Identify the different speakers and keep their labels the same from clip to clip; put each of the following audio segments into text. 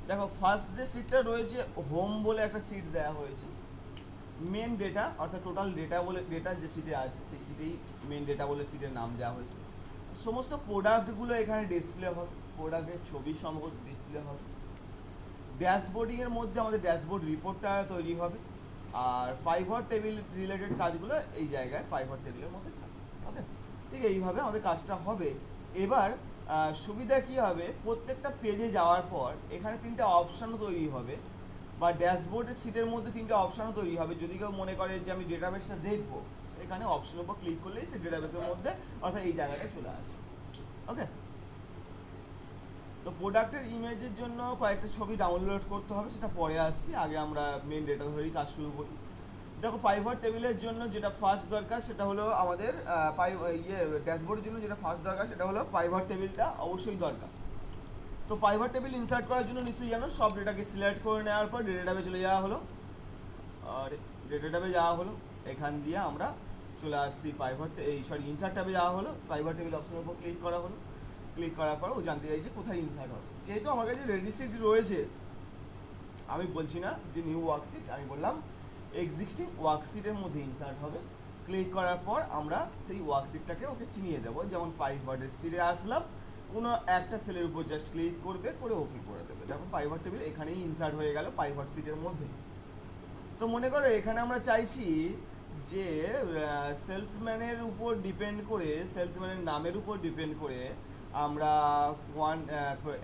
Speaker 1: দেখো ফার্স্ট যে সিটটা রয়েছে হোম বলে একটা সিট দেওয়া হয়েছে, মেন ডেটা অর্থাৎ টোটাল ডেটা বলে ডেটা যে সিটে আছে সেই সিটেই মেন ডেটা বলে সিটের নাম দেওয়া হয়েছে। সমস্ত প্রোডাক্টগুলো এখানে ডিসপ্লে হবে, প্রোডাক্টের ছবি সম্ভবত ডিসপ্লে হবে। ড্যাশবোর্ডিংয়ের মধ্যে আমাদের ড্যাশবোর্ড রিপোর্টটা তৈরি হবে, আর ফাইবার টেবিল রিলেটেড কাজগুলো এই জায়গায় ফাইবার টেবিলের মধ্যে থাকবে। ওকে, ঠিক এইভাবে আমাদের কাজটা হবে। এবার সুবিধা কী হবে, প্রত্যেকটা পেজে যাওয়ার পর এখানে তিনটে অপশানও তৈরি হবে, বা ড্যাশবোর্ডের সিটের মধ্যে তিনটে অপশানও তৈরি হবে। যদি কেউ মনে করে যে আমি ডেটাবেসটা দেখবো, এখানে অপশনের উপর ক্লিক করলেই সেই ডেটাবেসের মধ্যে অর্থাৎ এই জায়গাটায় চলে আসবে। ওকে, তো প্রোডাক্টের ইমেজের জন্য কয়েকটা ছবি ডাউনলোড করতে হবে, সেটা পরে আসছি, আগে আমরা মেন ডেটা ধরেই কাজ শুরু করি। দেখো পাইভট টেবিলের জন্য যেটা ফার্স্ট দরকার সেটা হলো আমাদের ড্যাশবোর্ডের জন্য যেটা ফার্স্ট দরকার সেটা হলো পাইভট টেবিলটা অবশ্যই দরকার। তো পাইভট টেবিল ইনসার্ট করার জন্য নিশ্চয়ই জানো, সব ডেটাকে সিলেক্ট করে নেওয়ার পর ডেটা ট্যাবে চলে যাওয়া হলো, আর ডেটা ট্যাবে যাওয়া হলো, এখান দিয়ে আমরা চলে আসছি ইনসার্ট ট্যাবে যাওয়া হলো, পাইভট টেবিল অপশনের উপর ক্লিক করা হলো। ক্লিক করার পর ও জানতে চাইছে কোথায় ইনসার্ট হবে। যেহেতু আমার কাছে রেডি সিট রয়েছে, আমি বলছি না যে নিউ ওয়ার্কশিট, আমি বললাম এক্সিস্টিং ওয়ার্কশিটের মধ্যে ইনসার্ট হবে। ক্লিক করার পর আমরা সেই ওয়ার্কশিটটাকে ওকে চিনিয়ে দেবো, যেমন পাইভটের সিটে আসলাম, কোনো একটা সেলের উপর জাস্ট ক্লিক করবে, করে ওকে করে দেবে। দেখো পাইভট টেবিল এখানেই ইনসার্ট হয়ে গেল পাইভট সিটের মধ্যে। তো মনে করো এখানে আমরা চাইছি যে সেলসম্যানের উপর ডিপেন্ড করে, সেলসম্যানের নামের উপর ডিপেন্ড করে আমরা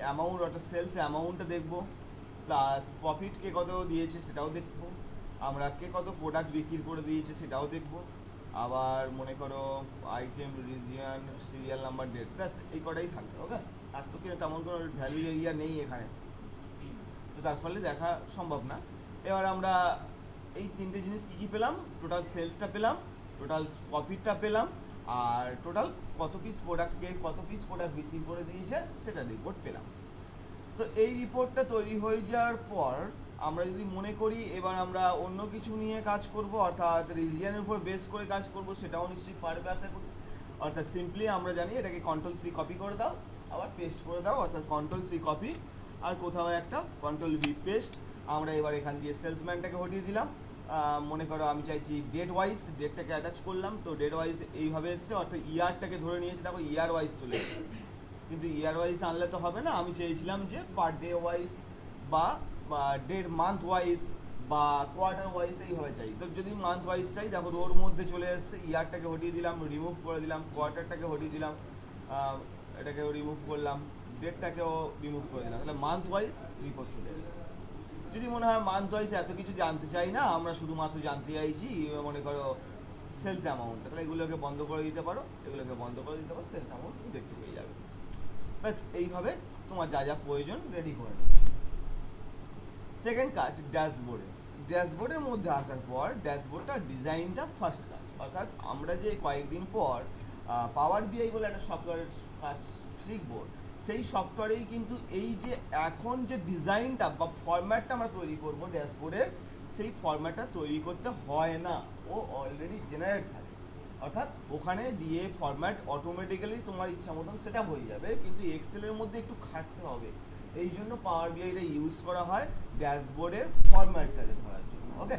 Speaker 1: অ্যামাউন্ট অর্থাৎ সেলস অ্যামাউন্টটা দেখবো, প্লাস প্রফিট কে কত দিয়েছে সেটাও দেখবো, আমরা কে কত প্রোডাক্ট বিক্রি করে দিয়েছে সেটাও দেখবো, আবার মনে করো item, region, serial number, date, ব্যাস এই কটাই থাকবে। ওকে, আর তো তেমন কোনো ভ্যালু এরিয়া নেই এখানে, তো তার ফলে দেখা সম্ভব না। এবার আমরা এই তিনটে জিনিস কী কী পেলাম, টোটাল সেলসটা পেলাম, টোটাল প্রফিটটা পেলাম, আর টোটাল কত পিস প্রোডাক্ট বিক্রি করে দিয়েছে সেটা রিপোর্ট পেলাম। তো এই রিপোর্টটা তৈরি হয়ে যাওয়ার পর আমরা যদি মনে করি এবার আমরা অন্য কিছু নিয়ে কাজ করব, অর্থাৎ রিজিয়নের উপর বেস করে কাজ করব, সেটাও নিশ্চয়ই পারবে আশা করি। অর্থাৎ সিম্পলি আমরা জানি এটাকে কন্ট্রোল সি কপি করে দাও, আবার পেস্ট করে দাও, অর্থাৎ কন্ট্রোল সি কপি আর কোথাও একটা কন্ট্রোল ভি পেস্ট। আমরা এবার এখান দিয়ে সেলসম্যানটাকে হটিয়ে দিলাম। মনে করো আমি চাইছি ডেট ওয়াইজ, ডেটটাকে অ্যাটাচ করলাম, তো ডেট ওয়াইজ এইভাবে এসছে, অর্থাৎ ইয়ারটাকে ধরে নিয়েছে, দেখো ইয়ার ওয়াইজ চলে এসেছে। কিন্তু ইয়ার ওয়াইজ আনলে তো হবে না, আমি চেয়েছিলাম যে পার ডে ওয়াইজ বা ডেট মান্থ ওয়াইজ বা কোয়ার্টার ওয়াইজ এইভাবে চাই। তো যদি মান্থ ওয়াইজ চাই, দেখো ওর মধ্যে চলে এসছে, ইয়ারটাকে হটিয়ে দিলাম, রিমুভ করে দিলাম, কোয়ার্টারটাকে হটিয়ে দিলাম, এটাকেও রিমুভ করলাম, ডেটটাকেও রিমুভ করে দিলাম, তাহলে মান্থ ওয়াইজ রিপোর্ট চলে এসেছে। যদি মনে হয় মান্থ ওয়াইজ এত কিছু জানতে চাই না, আমরা শুধুমাত্র জানতে চাইছি মনে করো সেলস অ্যামাউন্টটা, তাহলে এগুলোকে বন্ধ করে দিতে পারো, এগুলোকে বন্ধ করে দিতে পারো, সেলস অ্যামাউন্ট দেখতে পেয়ে যাবে। ব্যাস এইভাবে তোমার যা যা প্রয়োজন রেডি করে নিচ্ছি। সেকেন্ড কাজ ড্যাশবোর্ডে, ড্যাশবোর্ডের মধ্যে আসার পর ড্যাশবোর্ডটা ডিজাইনটা ফার্স্ট কাজ, অর্থাৎ আমরা যে কয়েকদিন পর পাওয়ার বিআই বলে একটা সফটওয়্যারের কাজ শিখবো, সেই সফটওয়্যারেই কিন্তু এই যে এখন যে ডিজাইনটা বা ফরম্যাটটা আমরা তৈরি করবো ড্যাশবোর্ডের, সেই ফরম্যাটটা তৈরি করতে হয় না, ও অলরেডি জেনারেট থাকে। অর্থাৎ ওখানে দিয়ে ফরম্যাট অটোমেটিক্যালি তোমার ইচ্ছা মতন সেটা হয়ে যাবে, কিন্তু এক্সেলের মধ্যে একটু খাটতে হবে। এই জন্য পাওয়ার বিআইটা ইউজ করা হয় ড্যাশবোর্ডের ফরম্যাটটাকে ধরার জন্য। ওকে,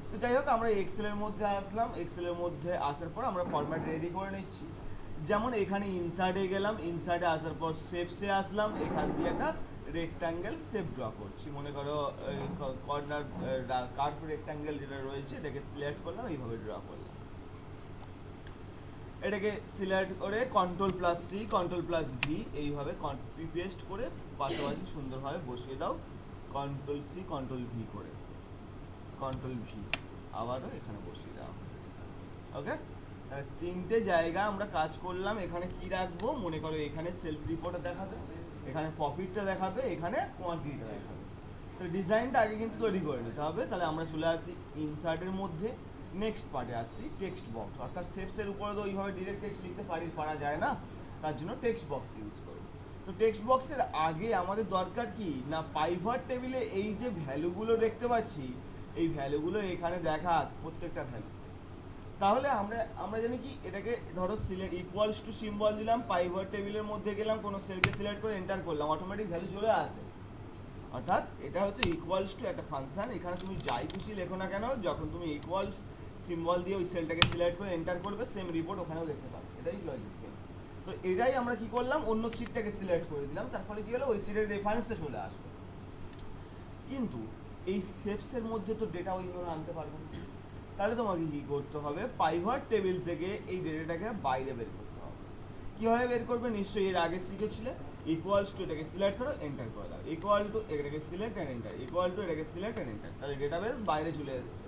Speaker 1: তো যাই হোক আমরা এক্সেলের মধ্যে আসলাম, এক্সেলের মধ্যে আসার পর আমরা ফরম্যাট রেডি করে নিচ্ছি। যেমন এখানে ইনসার্টে গেলাম, ইনসার্টে আসার পর শেপসে আসলাম, এখান দিয়ে একটা রেক্ট্যাঙ্গেল শেপ ড্র করছি, মনে করো কর্নার কার্ভ রেক্ট্যাঙ্গেল যেটা রয়েছে এটাকে সিলেক্ট করলাম, এইভাবে ড্র করলাম। এটাকে সিলেক্ট করে control plus C, control plus V, এইভাবে কপি পেস্ট করে পাশাপাশি সুন্দরভাবে বসিয়ে দাও, কন্ট্রোল সি কন্ট্রোল ভি করে, কন্ট্রোল ভি আবারও এখানে বসিয়ে দাও। ওকে, তিনটে জায়গা আমরা কাজ করলাম। এখানে কি রাখবো, মনে করো এখানে সেলস রিপোর্টটা দেখাবে, এখানে প্রফিটটা দেখাবে, এখানে কোয়ান্টিটিটা দেখাবে। তো ডিজাইনটা আগে কিন্তু তৈরি করে নিতে হবে। তাহলে আমরা চলে আসি ইনসার্টের মধ্যে, নেক্সট পার্টে আসছি টেক্সট বক্স, অর্থাৎ শেপসের উপরে তো ওইভাবে ডিরেক্ট টেক্সট লিখতে পারা যায় না, তার জন্য টেক্সট বক্স ইউজ করব। তো টেক্সট বক্সের আগে আমাদের দরকার কি না, পাইভট টেবিলে এই যে ভ্যালুগুলো দেখতে পাচ্ছি, এই ভ্যালুগুলো এখানে দেখা, প্রত্যেকটা ভ্যালু। তাহলে আমরা আমরা জানি কি, এটাকে ধরো সিলেক্ট ইকুয়ালস টু সিম্বল দিলাম, পাইভট টেবিলের মধ্যে গেলাম, কোনো সেলকে সিলেক্ট করে এন্টার করলাম, অটোমেটিক ভ্যালু চলে আসে। অর্থাৎ এটা হচ্ছে ইকুয়ালস টু একটা ফাংশন, এখানে তুমি যাই খুশি লেখো না কেন, যখন তুমি ইকুয়ালস সিম্বল দিয়ে ওই সেলটাকে সিলেক্ট করে এন্টার করবে সেম রিপোর্ট ওখানেও দেখতে পাবে, এটাই লজিক। তো এটাই আমরা কি করলাম, অন্য সিটটাকে সিলেক্ট করে দিলাম, তার ফলে কি হলো ওই সিটের রেফারেন্সটা চলে আসলো। কিন্তু এই সেপসের মধ্যে তো ডেটা ওইভাবে আনতে পারবে না, তাহলে তোমাকে কি করতে হবে, পাইভট টেবিল থেকে এই ডেটাটাকে বাইরে বের করতে হবে। কীভাবে বের করবে, নিশ্চয়ই এর আগে শিখেছিলে, ইকুয়ালস টু এটাকে সিলেক্ট করো এন্টার করে দাও, ইকুয়াল টু এটাকে select and enter, equal to এটাকে সিলেক্ট অ্যান্ড এন্টার, তাহলে ডেটাবেস বাইরে চলে এসেছে।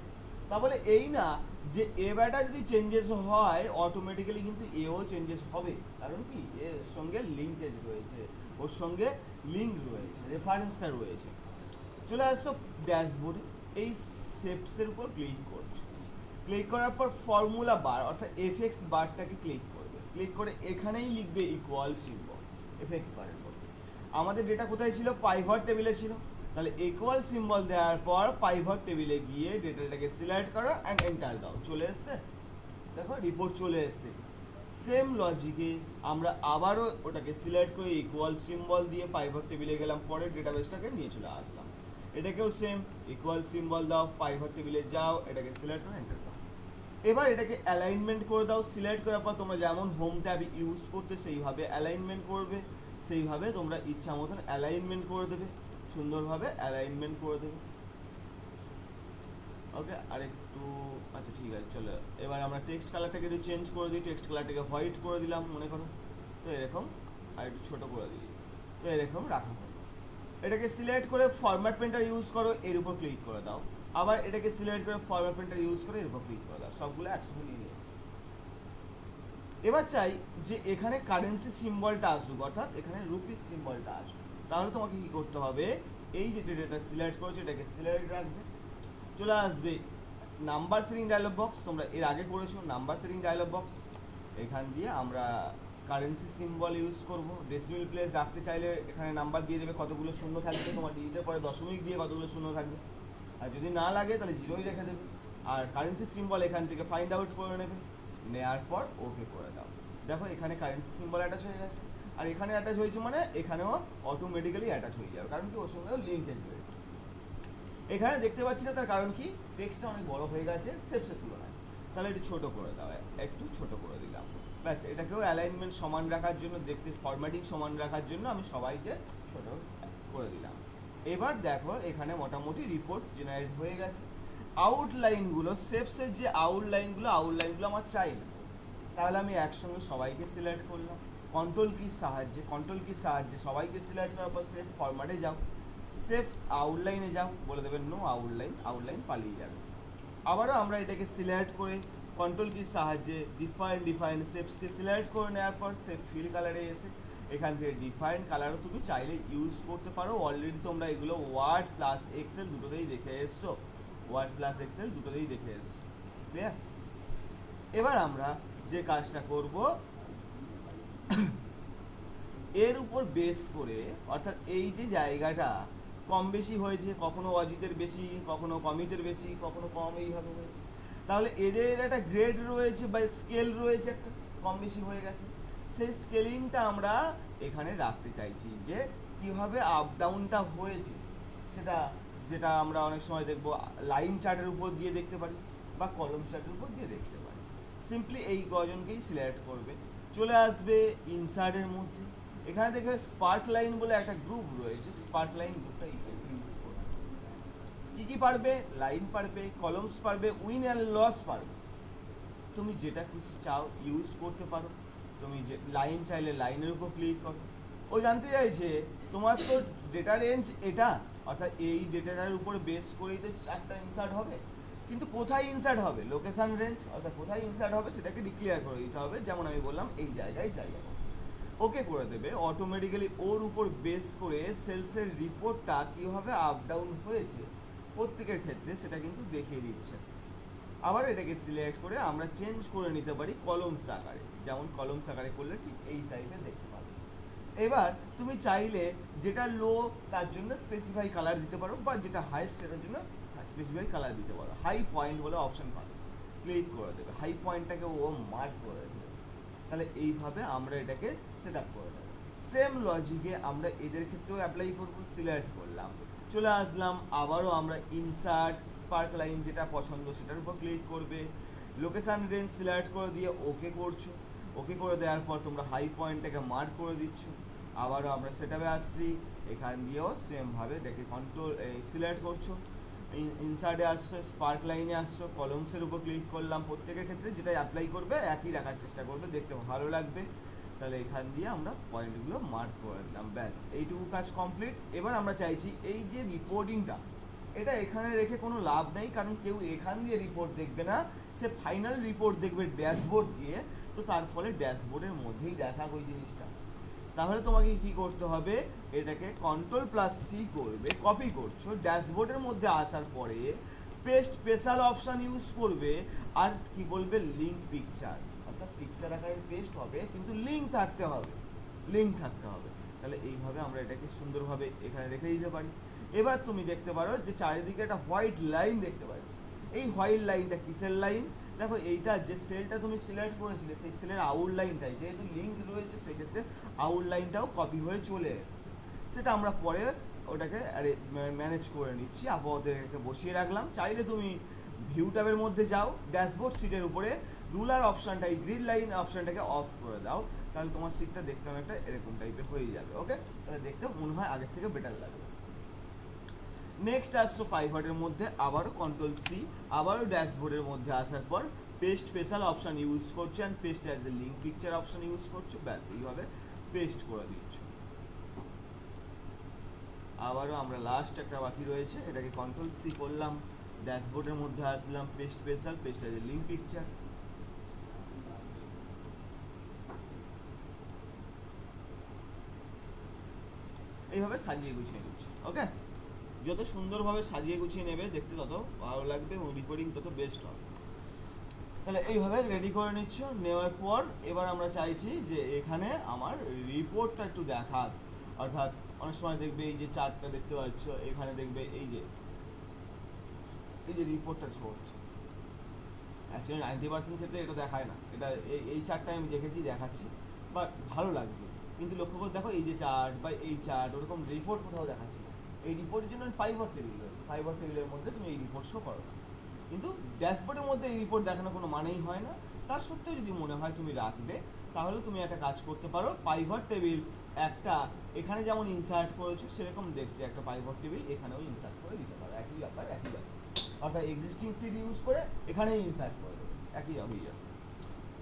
Speaker 1: তাহলে এই না যে এ ব্যাটা যদি চেঞ্জেস হয় অটোমেটিক্যালি কিন্তু এও চেঞ্জেস হবে, কারণ কি এর সঙ্গে লিঙ্কেজ রয়েছে, ওর সঙ্গে লিঙ্ক রয়েছে, রেফারেন্সটা রয়েছে। চলে আসছো ড্যাশবোর্ডে, এই শেপসের উপর ক্লিক করছো, ক্লিক করার পর ফর্মুলা বার অর্থাৎ এফএক্স বারটাকে ক্লিক করবে, ক্লিক করে এখানেই লিখবে ইকুয়াল সিম্বল এফএক্স বারের মধ্যে। আমাদের ডেটা কোথায় ছিল, পাইভট টেবিলে ছিল, তাহলে ইকুয়াল সিম্বল দেওয়ার পর পাইভট টেবিলে গিয়ে ডেটাটাকে সিলেক্ট করো অ্যান্ড এন্টার দাও, চলে এসছে, দেখো রিপোর্ট চলে এসছে। সেম লজিকে আমরা আবারও ওটাকে সিলেক্ট করে ইকুয়াল সিম্বল দিয়ে পাইভট টেবিলে গেলাম, পরের ডেটাবেসটাকে নিয়ে চলে আসলাম। এটাকেও সেম ইকুয়াল সিম্বল দাও, পাইভট টেবিলে যাও, এটাকে সিলেক্ট করে এন্টার দাও। এবার এটাকে অ্যালাইনমেন্ট করে দাও, সিলেক্ট করার পর তোমরা যেমন হোম ট্যাব ইউজ করতে সেইভাবে অ্যালাইনমেন্ট করবে, সেইভাবে তোমরা ইচ্ছা মতন অ্যালাইনমেন্ট করে দেবে, সুন্দরভাবে অ্যালাইনমেন্ট করে দেবে। ওকে, আর একটু আচ্ছা ঠিক আছে চলো, এবার আমরা টেক্সট কালারটাকে একটু চেঞ্জ করে দিই, টেক্সট কালারটাকে হোয়াইট করে দিলাম মনে করো, তো এরকম, আর একটু ছোটো করে দিই, তো এরকম রাখা হলো। এটাকে সিলেক্ট করে ফরম্যাট প্রিন্টার ইউজ করো, এর উপর ক্লিক করে দাও, আবার এটাকে সিলেক্ট করে ফরম্যাট প্রিন্টার ইউজ করে এর উপর ক্লিক করে দাও, সবগুলো একসঙ্গে নিয়ে নিয়েছি। এবার চাই যে এখানে কারেন্সি সিম্বলটা আসুক, অর্থাৎ এখানে রুপিস সিম্বলটা আসুক, তাহলে তোমাকে কি করতে হবে, এই যে ডেটাটা সিলেক্ট করেছো এটাকে সিলেক্ট রাখবে, চলে আসবে নাম্বার সেটিং ডায়লগ বক্স, তোমরা এর আগে করেছো নাম্বার সেটিং ডায়লগ বক্স, এখান দিয়ে আমরা কারেন্সি সিম্বল ইউজ করব। ডেসিমেল প্লেস রাখতে চাইলে এখানে নাম্বার দিয়ে দেবে, কতগুলো শূন্য থাকবে, তোমার ডিজিটের পরে দশমিক দিয়ে কতগুলো শূন্য থাকবে, আর যদি না লাগে তাহলে জিরোই রেখে দেবে। আর কারেন্সি সিম্বল এখান থেকে ফাইন্ড আউট করে নেবে, নেওয়ার পর ওকে করে দাও। দেখো এখানে কারেন্সি সিম্বল অ্যাটাচ হয়ে গেছে, আর এখানে অ্যাটাচ হয়েছে মানে এখানেও অটোমেটিক্যালি অ্যাটাচ হয়ে যাবে, কারণ কি ওর সঙ্গেও লিঙ্কেজ রয়েছে। এখানে দেখতে পাচ্ছি না, তার কারণ কি টেক্সটটা অনেক বড় হয়ে গেছে সেপসের তুলনায়, তাহলে একটু ছোট করে দাও, একটু ছোট করে দিলাম, ব্যাস। এটাকেও অ্যালাইনমেন্ট সমান রাখার জন্য, দেখতে ফরম্যাটিং সমান রাখার জন্য আমি সবাইকে ছোট করে দিলাম। এবার দেখো এখানে মোটামুটি রিপোর্ট জেনারেট হয়ে গেছে। আউটলাইনগুলো, সেপসের যে আউটলাইনগুলো আমার চাই না, তাহলে আমি একসঙ্গে সবাইকে সিলেক্ট করলাম কন্ট্রোল কির সাহায্যে সবাইকে সিলেক্ট করার পর সেভ ফরম্যাটে যাও, সেপস আউটলাইনে যাও, বলে দেবেন নো আউটলাইন পালিয়ে যাবে। আবারও আমরা এটাকে সিলেক্ট করে কন্ট্রোল কির সাহায্যে ডিফাইন সেপসকে সিলেক্ট করে নেওয়ার পর সেপ ফিল কালারে এসে এখান থেকে ডিফাইন কালারও তুমি চাইলে ইউজ করতে পারো। অলরেডি তোমরা এগুলো ওয়ার্ড প্লাস এক্সেল দুটোতেই দেখে এসছো, ক্লিয়ার? এবার আমরা যে কাজটা করব, এর উপর বেস করে, অর্থাৎ এই যে জায়গাটা কম বেশি হয়েছে, কখনো অজিতের বেশি, কখনো কমিতের বেশি, কখনো কম, এইভাবে হয়েছে, তাহলে এদের একটা গ্রেড রয়েছে বা স্কেল রয়েছে, একটা কম বেশি হয়ে গেছে, সেই স্কেলিংটা আমরা এখানে রাখতে চাইছি, যে কিভাবে আপ ডাউনটা হয়েছে সেটা, যেটা আমরা অনেক সময় দেখবো লাইন চার্টের উপর দিয়ে দেখতে পারি বা কলম চার্টের উপর দিয়ে দেখতে পারি। সিম্পলি এই কজনকেই সিলেক্ট করবে, চলে আসবে ইনসার্টের মধ্যে, এখানে দেখবে স্পার্ক লাইন বলে একটা গ্রুপ রয়েছে, স্পার্ক লাইন গ্রুপটা ইউজ করবে। কি পারবে, লাইন পারবে, কলমস পারবে, উইন অ্যান্ড লস পারবে, তুমি যেটা খুশি চাও ইউজ করতে পারো। তুমি যে লাইন চাইলে লাইনের উপর ক্লিক করো। ও জানতে চাইছে তোমার তো ডেটা রেঞ্জ এটা, অর্থাৎ এই ডেটাটার উপর বেস করেই তো একটা ইনসার্ট হবে, কিন্তু কোথায় ইনসার্ট হবে, লোকেশন রেঞ্জ, অর্থাৎ কোথায় ইনসার্ট হবে সেটাকে ডিক্লেয়ার করে দিতে হবে। যেমন আমি বললাম এই জায়গায় চাই, ওকে করে দেবে। অটোমেটিক্যালি ওর উপর বেস করে সেলসের রিপোর্টটা কীভাবে আপ ডাউন হয়েছে প্রত্যেকের ক্ষেত্রে সেটা কিন্তু দেখিয়ে দিচ্ছে। আবার এটাকে সিলেক্ট করে আমরা চেঞ্জ করে নিতে পারি কলমস আকারে, যেমন কলমস আকারে করলে ঠিক এই টাইপের দেখতে পাবে। এবার তুমি চাইলে যেটা লো তার জন্য স্পেসিফাই কালার দিতে পারো, বা যেটা হাইস্ট সেটার জন্য স্পেসিফাই কালার দিতে পারো। হাই পয়েন্ট বলে অপশন পাবে, ক্লিক করে দেবে, হাই পয়েন্টটাকে ও মার্ক করে দেবে, তাহলে এইভাবে আমরা এটাকে সেট আপ করে দেবো। সেম লজিকে আমরা এদের ক্ষেত্রেও অ্যাপ্লাই করবো, সিলেক্ট করলাম, চলে আসলাম, আবারও আমরা ইনসার্ট স্পার্ক লাইন যেটা পছন্দ সেটার উপর ক্লিক করবে, লোকেশান রেঞ্জ সিলেক্ট করে দিয়ে ওকে করছো। ওকে করে দেওয়ার পর তোমরা হাই পয়েন্টটাকে মার্ক করে দিচ্ছ। আবারও আমরা সেটাবে আসছি, এখান দিয়েও সেমভাবে এটাকে কন্ট্রোল সিলেক্ট করছো, ইনসার্টে আসছো, স্পার্ক লাইনে আসছো, কলমসের উপর ক্লিক করলাম। প্রত্যেকের ক্ষেত্রে যেটা অ্যাপ্লাই করবে একই রাখার চেষ্টা করবে, দেখতে ভালো লাগবে। তাহলে এখান দিয়ে আমরা পয়েন্টগুলো মার্ক করে দিলাম, ব্যাস এইটুকু কাজ কমপ্লিট। এবার আমরা চাইছি এই যে রিপোর্টিংটা, এটা এখানে রেখে কোনো লাভ নেই, কারণ কেউ এখান দিয়ে রিপোর্ট দেখবে না, সে ফাইনাল রিপোর্ট দেখবে ড্যাশবোর্ড দিয়ে। তো তার ফলে ড্যাশবোর্ডের মধ্যেই দেখা ওই জিনিসটা। তাহলে তোমাকে কি করতে হবে, এটাকে Ctrl+C করবে, কপি করছো, ড্যাশবোর্ডের মধ্যে আসার পরে পেস্ট স্পেশাল অপশন ইউজ করবে, আর কি বলবে লিঙ্ক পিকচার, অর্থাৎ পিকচার আকারে পেস্ট হবে কিন্তু লিঙ্ক থাকতে হবে, লিঙ্ক থাকতে হবে। তাহলে এইভাবে আমরা এটাকে সুন্দরভাবে এখানে রেখে দিতে পারি। এবার তুমি দেখতে পারো যে চারিদিকে একটা হোয়াইট লাইন দেখতে পাচ্ছ। এই হোয়াইট লাইনটা কিসের লাইন? দেখো এইটা যে সেলটা তুমি সিলেক্ট করেছিলে সেই সেলের আউট লাইনটাই, যেহেতু লিঙ্ক রয়েছে সেক্ষেত্রে আউট লাইনটাও কপি হয়ে চলে এসছে। সেটা আমরা পরে ওটাকে ম্যানেজ করে নিচ্ছি, আপাতত এটাকে বসিয়ে রাখলাম। চাইলে তুমি ভিউ ট্যাবের মধ্যে যাও, ড্যাশবোর্ড সিটের উপরে রুলার অপশানটা, এই গ্রিড লাইন অপশানটাকে অফ করে দাও, তাহলে তোমার সিটটা দেখতে অনেকটা এরকম টাইপের হয়ে যাবে। ওকে, তাহলে দেখতে মনে হয় আগের থেকে বেটার লাগবে। নেক্সট আসছো পাইভটের মধ্যে, আবারও Ctrl+C, আবারও ড্যাশবোর্ডের মধ্যে আসার পর পেস্ট স্পেশাল অপশান ইউজ করছো and paste as a link picture option use করছো, ব্যাস এইভাবে পেস্ট করে দিচ্ছ। আবারও আমরা লাস্ট একটা বাকি রয়েছে, এটাকে Ctrl+C করলাম, ড্যাশবোর্ডের মধ্যে আসলাম, paste special, paste as a link picture, এইভাবে সাজিয়ে গুছিয়ে নিচ্ছি। ওকে, যত সুন্দরভাবে সাজিয়ে গুছিয়ে নেবে দেখতে তত ভালো লাগবে এবং রিপোর্টিং তত বেস্ট হবে। তাহলে এইভাবে রেডি করে নিচ্ছ, নেওয়ার পর এবার আমরা চাইছি যে এখানে আমার রিপোর্টটা একটু দেখাক, অর্থাৎ অনেক সময় দেখবে এই যে চার্টটা দেখতে পাচ্ছ, এখানে দেখবে এই যে রিপোর্টটা শো হচ্ছে। অ্যাকচুয়ালি 90% ক্ষেত্রে এটা দেখায় না, এটা এই চার্টটা আমি দেখেছি, দেখাচ্ছি, বাট ভালো লাগছে। কিন্তু লক্ষ্য করে দেখো এই যে চার্ট বা এই চার্ট, ওরকম রিপোর্ট কোথাও দেখাচ্ছি না। এই রিপোর্টের জন্য পাইভট টেবিল রয়েছে, পাইভট টেবিলের মধ্যে তুমি এই রিপোর্ট শো করো না, কিন্তু ড্যাশবোর্ডের মধ্যে এই রিপোর্ট দেখানোর কোনো মানেই হয় না। তার সত্ত্বেও যদি মনে হয় তুমি রাখবে, তাহলে তুমি একটা কাজ করতে পারো, পাইভট টেবিল একটা এখানে যেমন ইনসার্ট করেছো সেরকম দেখতে একটা পাইভট টেবিল এখানেও ইনসার্ট করে দিতে পারো, একই ব্যাপার একই ব্যাপার, অর্থাৎ এক্সিস্টিং সিট ইউজ করে এখানেই ইনসার্ট করে দেবে, একই হয়ে যাবে।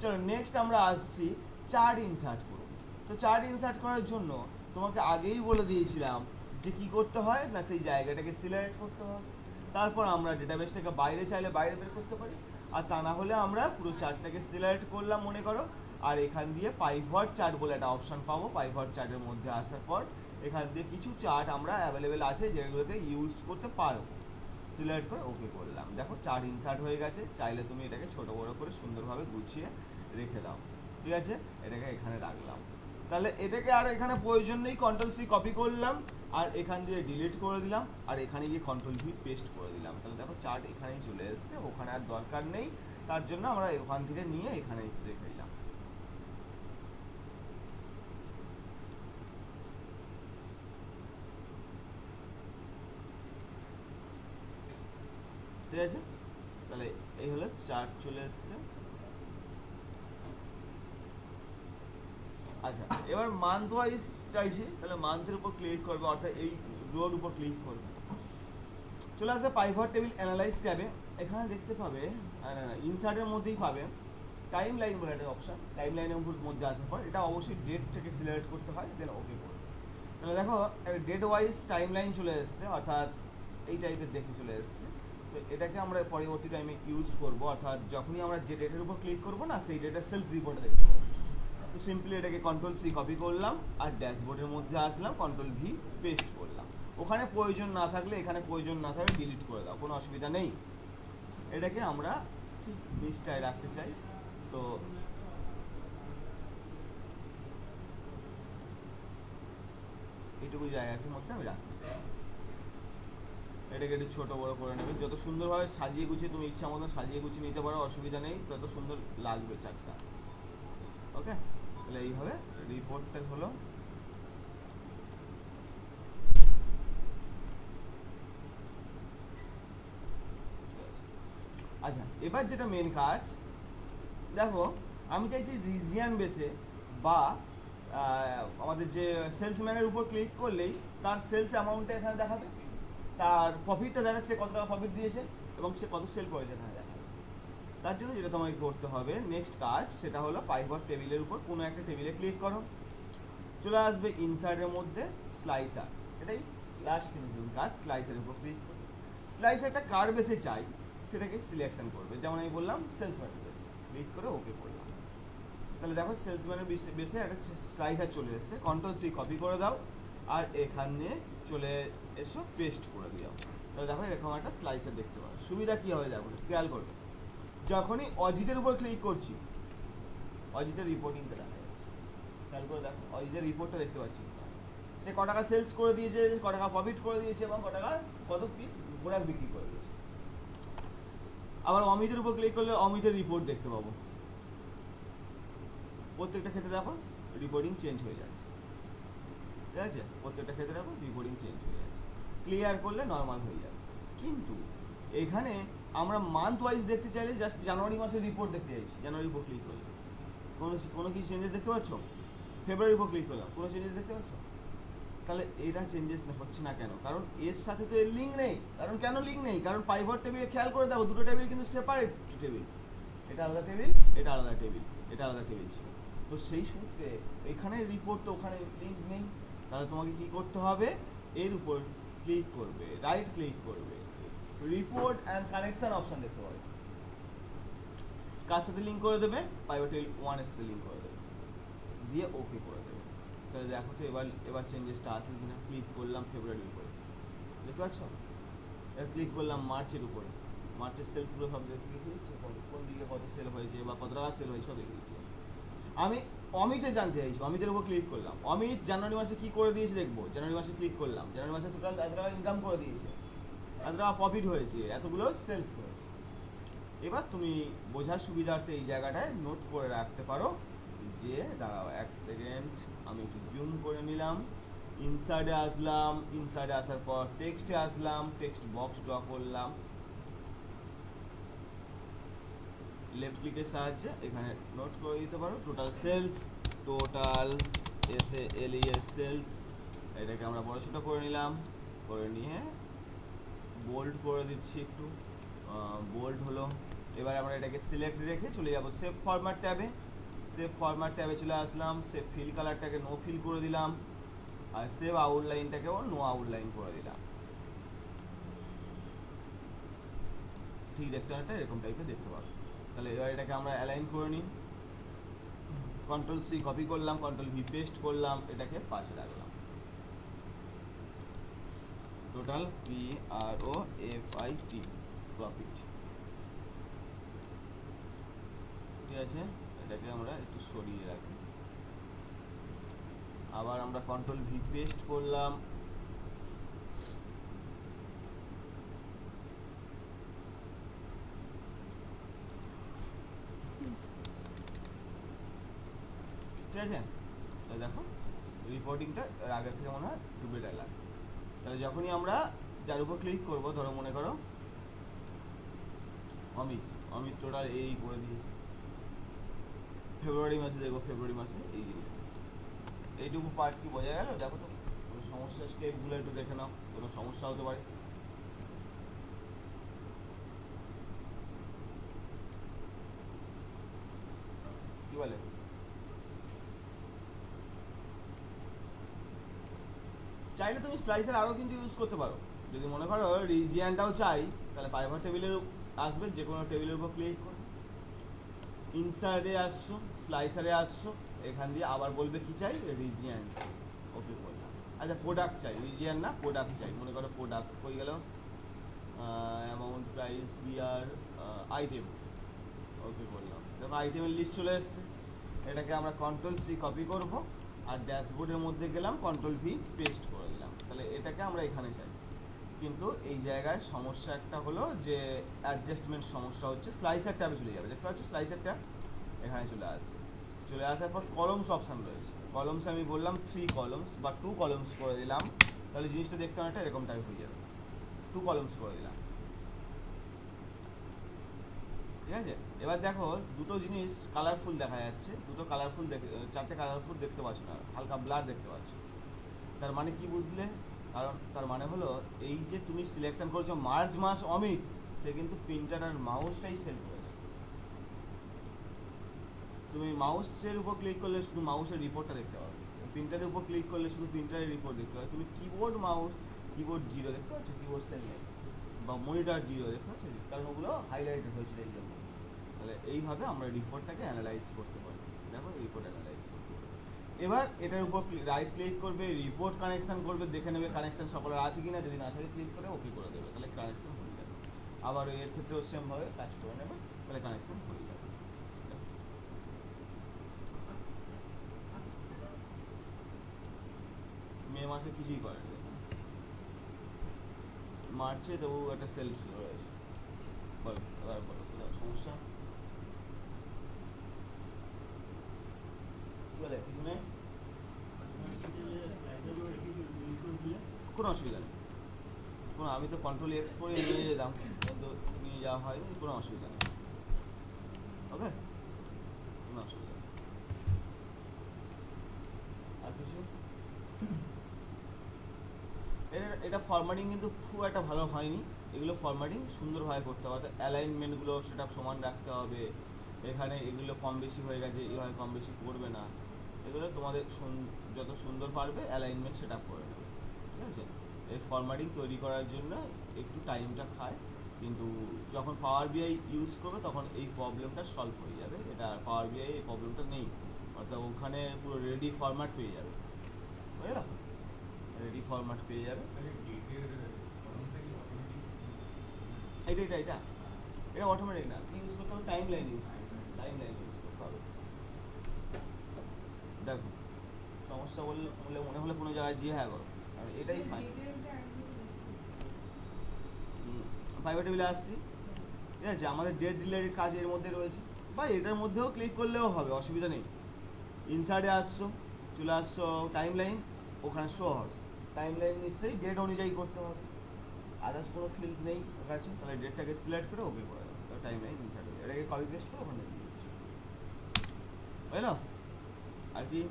Speaker 1: চলো নেক্সট আমরা আসছি চার্ট ইনসার্ট করব। তো চার্ট ইনসার্ট করার জন্য তোমাকে আগেই বলে দিয়েছিলাম যে কি করতে হয় না, সেই জায়গাটাকে সিলেক্ট করতে হয়, তারপর আমরা ডেটাবেসটাকে বাইরে চাইলে বাইরে বের করতে পারি, আর তা না হলে আমরা পুরো চার্টটাকে সিলেক্ট করলাম মনে করো, আর এখান দিয়ে পাইভট চার্ট বলে একটা অপশান পাবো। পাইভট চার্টের মধ্যে আসার পর এখান দিয়ে কিছু চার্ট আমরা অ্যাভেলেবেল আছে যেগুলোকে ইউজ করতে পারো, সিলেক্ট করে ওকে করলাম। দেখো চার্ট ইনসার্ট হয়ে গেছে। চাইলে তুমি এটাকে ছোট বড় করে সুন্দরভাবে গুছিয়ে রেখে দাও, ঠিক আছে, এটাকে এখানে রাখলাম। তাহলে এটাকে আর এখানে প্রয়োজন নেই, Ctrl+C কপি করলাম আর এখান দিয়ে ডিলিট করে দিলাম, আর এখানে গিয়ে Ctrl+V পেস্ট করে দিলাম। তাহলে দেখো চার্ট এখানেই চলে এসছে, ওখানে আর দরকার নেই, তার জন্য আমরা ওখান থেকে নিয়ে এখানে রেখে দিলাম। ঠিক আছে, তাহলে এই হলো চার্ট চলে এসছে। আচ্ছা, এবার মান্থ ওয়াইজ চাইছি, তাহলে মান্থের উপর ক্লিক করবে, অর্থাৎ এই রোর উপর ক্লিক করবে, চলে আসবে পাইভট টেবিল অ্যানালাইজ ট্যাবে। এখানে দেখতে পাবে ইনসার্টের মধ্যেই পাবে টাইম লাইন বলে একটা অপশান। টাইম লাইনের মধ্যে আসার পর এটা অবশ্যই ডেট থেকে সিলেক্ট করতে হয়, দেন ওকে করবে। তাহলে দেখো ডেট ওয়াইজ টাইম লাইন চলে এসছে, অর্থাৎ এই টাইপের দেখে চলে এসছে। তো এটাকে আমরা পরবর্তী টাইমে ইউজ করবো, অর্থাৎ যখনই আমরা যে ডেটের উপর ক্লিক করবো না, সেই ডেটের সেলস রিপোর্টে দেখতে পাবো। তো সিম্পলি এটাকে Ctrl+C কপি করলাম আর ড্যাশবোর্ডের মধ্যে আসলাম, Ctrl+V পেস্ট করলাম। ওখানে প্রয়োজন না থাকলে, এখানে প্রয়োজন না থাকলে ডিলিট করে দাও, কোনো অসুবিধা নেই। এটাকে আমরা ঠিক নিচটায় রাখতে চাই, তো এইটুকু জায়গাটির মধ্যে আমি রাখতে চাই। এটাকে একটু ছোটো বড়ো করে নেবে, যত সুন্দরভাবে সাজিয়ে গুছিয়ে তুমি ইচ্ছা মতো সাজিয়ে গুছিয়ে নিতে পারো, অসুবিধা নেই, তত সুন্দর লাগবে চারটা। ওকে, তাহলে এইভাবে রিপোর্টটা হলো। আচ্ছা, এবার যেটা মেন কাজ, দেখো আমি চাইছি রিজিয়ান বেসে বা আমাদের যে সেলসম্যানের উপর ক্লিক করলেই তার সেলস অ্যামাউন্টটা এখানে দেখাবে, তার প্রফিটটা দেখাবে, সে কত টাকা প্রফিট দিয়েছে এবং সে কত সেল করেছে এখানে দেখাবে। তার জন্য যেটা তোমাকে করতে হবে নেক্সট কাজ, সেটা হলো পাইভট টেবিলের উপর কোনো একটা টেবিলে ক্লিক করো, চলে আসবে ইনসার্টের মধ্যে স্লাইসার, এটাই লাস্ট ফিনিশিং কাজ। স্লাইসারের উপর ক্লিক করবে, স্লাইসারটা কার বেসে চাই সেটাকে সিলেকশন করবে, যেমন আমি বললাম সেলসম্যানের বেসে, ক্লিক করে ওকে করলাম। তাহলে দেখো সেলসম্যানের বেসে একটা স্লাইসার চলে এসেছে, কন্ট্রোল সি কপি করে দাও আর এখানে চলে এসো পেস্ট করে দিও। তাহলে দেখো এরকম একটা স্লাইসার দেখতে পাবো। সুবিধা কী হবে দেখো, খেয়াল করবে, যখনই অজিতের উপর ক্লিক করছি অজিতের রিপোর্টিংটা দেখা যাচ্ছে, খেয়াল করে দেখো অজিতের রিপোর্টটা দেখতে পাচ্ছি, সে ক টাকা সেলস করে দিয়েছে, ক টাকা প্রফিট করে দিয়েছে এবং ক টাকা কত পিস প্রোডাক্ট বিক্রি করে দিয়েছে। আবার অমিতের উপর ক্লিক করলে অমিতের রিপোর্ট দেখতে পাবো, প্রত্যেকটা ক্ষেত্রে দেখো রিপোর্টিং চেঞ্জ হয়ে যাচ্ছে, ঠিক আছে, প্রত্যেকটা ক্ষেত্রে দেখো রিপোর্টিং চেঞ্জ হয়ে যাচ্ছে, ক্লিয়ার করলে নর্মাল হয়ে যাবে। কিন্তু এখানে আমরা মান্থ ওয়াইজ দেখতে চাইলে জাস্ট জানুয়ারি মাসের রিপোর্ট দেখতে চাইছি, জানুয়ারির উপর ক্লিক করলে কোনো কি চেঞ্জেস দেখতে পাচ্ছ? ফেব্রুয়ারির উপর ক্লিক করলাম, কোনো চেঞ্জেস দেখতে পাচ্ছ? তাহলে এটা চেঞ্জেস হচ্ছে না কেন? কারণ এর সাথে তো এর লিঙ্ক নেই। কারণ কেন লিঙ্ক নেই? কারণ পাইভট টেবিলে খেয়াল করে দেখো দুটো টেবিল কিন্তু সেপারেট টেবিল, এটা আলাদা টেবিল, এটা আলাদা টেবিল, এটা আলাদা টেবিল ছিল। তো সেই সূত্রে এখানে রিপোর্ট তো ওখানে লিঙ্ক নেই, তাহলে তোমাকে কি করতে হবে, এর উপর ক্লিক করবে, রাইট ক্লিক করবে, রিপোর্ট অ্যান্ড কানেকশন অপশন দেখতে পাবে, কার সাথে লিঙ্ক করে দেবে, পাইভট টেবিল 1 এর সাথে লিঙ্ক করে দেবে, দিয়ে ওকে করে দেবে। তাহলে দেখো তো এবার চেঞ্জেসটা আছে কিনা। ক্লিক করলাম ফেব্রুয়ারির উপরে, দেখতে পাচ্ছ, এবার ক্লিক করলাম মার্চের উপরে, মার্চের সেলসগুলো সব দেখে দিচ্ছে, কোন দিকে কত সেল হয়েছে বা কত টাকা সেল হয়েছে সব দেখে দিচ্ছে। আমি অমিতে জানতে চাইছি, অমিতের উপর ক্লিক করলাম, অমিত জানুয়ারি মাসে কি করে দিয়েছে দেখবো, জানুয়ারি মাসে ক্লিক করলাম, জানুয়ারি মাসে টোটাল এত টাকা ইনকাম করে দিয়েছে, এত টাকা প্রফিট হয়েছে, এতগুলো সেলস হয়েছে। এবার তুমি বোঝার সুবিধার্থে এই জায়গাটায় নোট করে রাখতে পারো যে, দাঁড়াও এক সেকেন্ড, আমি একটু জুম করে নিলাম, ইনসার্টে আসলাম, ইনসার্টে আসার পর টেক্সটে আসলাম, টেক্সট বক্স ড্র করলাম, লেফট ক্লিকের সাহায্যে এখানে নোট করে দিতে পারো total sales, total SALES sales, এটাকে আমরা বড় করে নিলাম, করে নিয়ে বোল্ড করে দিচ্ছি, একটু বোল্ড হলো। এবার আমরা এটাকে সিলেক্ট রেখে চলে যাব সেভ ফরম্যাট ট্যাবে, সেভ ফরম্যাট ট্যাবে চলে আসলাম, সেভ ফিল কালারটাকে নো ফিল করে দিলাম, আর সেভ আউটলাইনটাকেও নো আউটলাইন করে দিলাম। ঠিক দেখতে একটা এরকম টাইপের দেখতে পাবো। তাহলে এবার এটাকে আমরা অ্যালাইন করে নিই, কন্ট্রোল সি কপি করলাম, কন্ট্রোল ভি পেস্ট করলাম, এটাকে পাশে রাখলাম, টোটাল PROFIT প্রফিট, ঠিক আছে, এটাকে আমরা একটু সরিয়ে রাখি। আবার আমরা কন্ট্রোল ভি পেস্ট করলাম, ঠিক আছে। তাহলে দেখো রিপোর্টিংটা আগের থেকে মনে হয় একটু বেটার লাগে। তাহলে যখনই আমরা যার উপর ক্লিক করবো, ধরো মনে করো অমিত টোটাল এই করে দিয়েছে, ফেব্রুয়ারি মাসে দেখবো, ফেব্রুয়ারি মাসে এই জিনিসটা, এইটুকু পার্ট কি বোঝা গেল? দেখো তো কোনো সমস্যা, স্টেপগুলো একটু দেখে নাও, কোনো সমস্যা হতে পারে। কি বলে, চাইলে তুমি স্লাইসার আরও কিন্তু ইউজ করতে পারো, যদি মনে করো রিজিয়ানটাও চাই, তাহলে পাইভট টেবিলের আসবে, যে কোনো টেবিলের উপর ক্লিক করো, ইনসার্টে আসছো, স্লাইসারে আসছো, এখান দিয়ে আবার বলবে কি চাই, রিজিয়ান চাই, ওকে বললাম। আচ্ছা প্রোডাক্ট চাই, রিজিয়ান না প্রোডাক্ট চাই, মনে করো প্রোডাক্ট হয়ে গেল, অ্যামাউন্ট, প্রাইস, ইয়ার, আইটেম, ওকে বললাম। দেখো আইটেমের লিস্ট চলে এসছে, এটাকে আমরা কন্ট্রোল সি কপি করব আর ড্যাশবোর্ডের মধ্যে গেলাম, কন্ট্রোল ভি পেস্ট করে দিলাম। তাহলে এটাকে আমরা এখানে চাই, কিন্তু এই জায়গায় সমস্যা একটা হলো যে অ্যাডজাস্টমেন্ট সমস্যা হচ্ছে, স্লাইসার ট্যাবে চলে যাবে, দেখতে পাচ্ছ স্লাইসার ট্যাব এখানে চলে আসবে, চলে আসার পর কলমস অপশান রয়েছে, কলমস আমি বললাম 3 কলমস বা 2 কলমস করে দিলাম, তাহলে জিনিসটা দেখতে অনেকটা এরকম টাইপ হয়ে যাবে, 2 কলমস করে দিলাম। ঠিক আছে। এবার দেখো দুটো জিনিস কালারফুল দেখা যাচ্ছে, দুটো কালারফুল চারটে কালারফুল দেখতে পাচ্ছ না, হালকা ব্লার দেখতে পাচ্ছ। তার মানে কি বুঝলে? কারণ তার মানে হলো এই যে তুমি সিলেকশন করেছো মার্চ মাস অমিত, সে কিন্তু প্রিন্টার আর মাউসটাই সেল করেছে। তুমি মাউসের উপর ক্লিক করলে শুধু মাউসের রিপোর্টটা দেখতে পাবে, প্রিন্টারের উপর ক্লিক করলে শুধু প্রিন্টারের রিপোর্ট দেখতে পাবে। তুমি কিবোর্ড মাউস, কিবোর্ড জিরো দেখতে পাচ্ছ, কিবোর্ড সেল নেই, বা মনিটর জিরো দেখতে পাচ্ছ, কারণ ওগুলো হাইলাইটেড হয়েছিল এই জন্য। তাহলে এইভাবে আমরা রিপোর্টটাকে অ্যানালাইজ করতে পারি। দেখো রিপোর্ট অ্যানালাইজ করতে পারি। এবার এটার উপর রাইট ক্লিক করবে, রিপোর্ট কানেকশন করবে, দেখে নেবে কানেকশন সকলের আছে কিনা, যদি না থাকে ক্লিক করে ওকে করে দেবে, তাহলে কানেকশন হয়ে যাবে। আবার এর ক্ষেত্রেও সেমভাবে কাজ করে নেবে, তাহলে কানেকশন হয়ে যাবে। মে মাসে কিছুই করেনি, মার্চে তবু একটা সেল রয়েছে। বলো এবার বলো সমস্যা বলে কিছু নেই, কোনো অসুবিধা নেই। কোনো আমি তো কন্ট্রোল এক্স করে নিয়ে যেতাম, কিন্তু নিয়ে যাওয়া হয়নি, কোনো অসুবিধা নেই। ওকে, কোনো অসুবিধা নেই। আর কিছু এটা ফরম্যাটিং কিন্তু খুব একটা ভালো হয়নি, এগুলো ফরম্যাটিং সুন্দরভাবে করতে হবে। অ্যালাইনমেন্টগুলো সেটা সমান রাখতে হবে, এখানে এগুলো কম বেশি হয়ে গেছে, এইভাবে কম বেশি করবে না, এগুলো তোমাদের যত সুন্দর পারবে অ্যালাইনমেন্ট সেট আপ করে নেবে। ঠিক আছে, এই ফরম্যাটিং তৈরি করার জন্য একটু টাইমটা খায়, কিন্তু যখন পাওয়ার বিআই ইউজ করবে তখন এই প্রবলেমটা সলভ হয়ে যাবে। এটা পাওয়ার বিআই এই প্রবলেমটা নেই, অর্থাৎ ওখানে পুরো রেডি ফরম্যাট পেয়ে যাবে, বুঝলো, রেডি ফরম্যাট পেয়ে যাবে। এটা এটা এটা এটা অটোমেটিক না, কি ইউজ করতে হবে, টাইম লাইন ইউজ করতে হবে। দেখো সমস্যা বললে মনে হলে কোনো জায়গায় জিয়ে হ্যাঁ করো, আর এটাই ফাইন। প্রাইভেট টেবিলে আসছি, ঠিক আছে, আমাদের ডেট রিলেটেড কাজ এর মধ্যে রয়েছে, বা এটার মধ্যেও ক্লিক করলেও হবে, অসুবিধা নেই। ইনসার্টে আসছো, চলে আসছো টাইম লাইন, ওখানে শো হবে টাইম লাইন, নিশ্চয়ই ডেট অনুযায়ী করতে হবে, আদার্স কোনো ফিল্ড নেই ওর কাছে, তাহলে ডেটটাকে সিলেক্ট করে ওকে করে দেবো, তাহলে টাইম লাইন ইনসার্ট হবে, এটাকে কপি পেস্ট করে ওখানে দিয়ে দিচ্ছি, বুঝলো। আর কি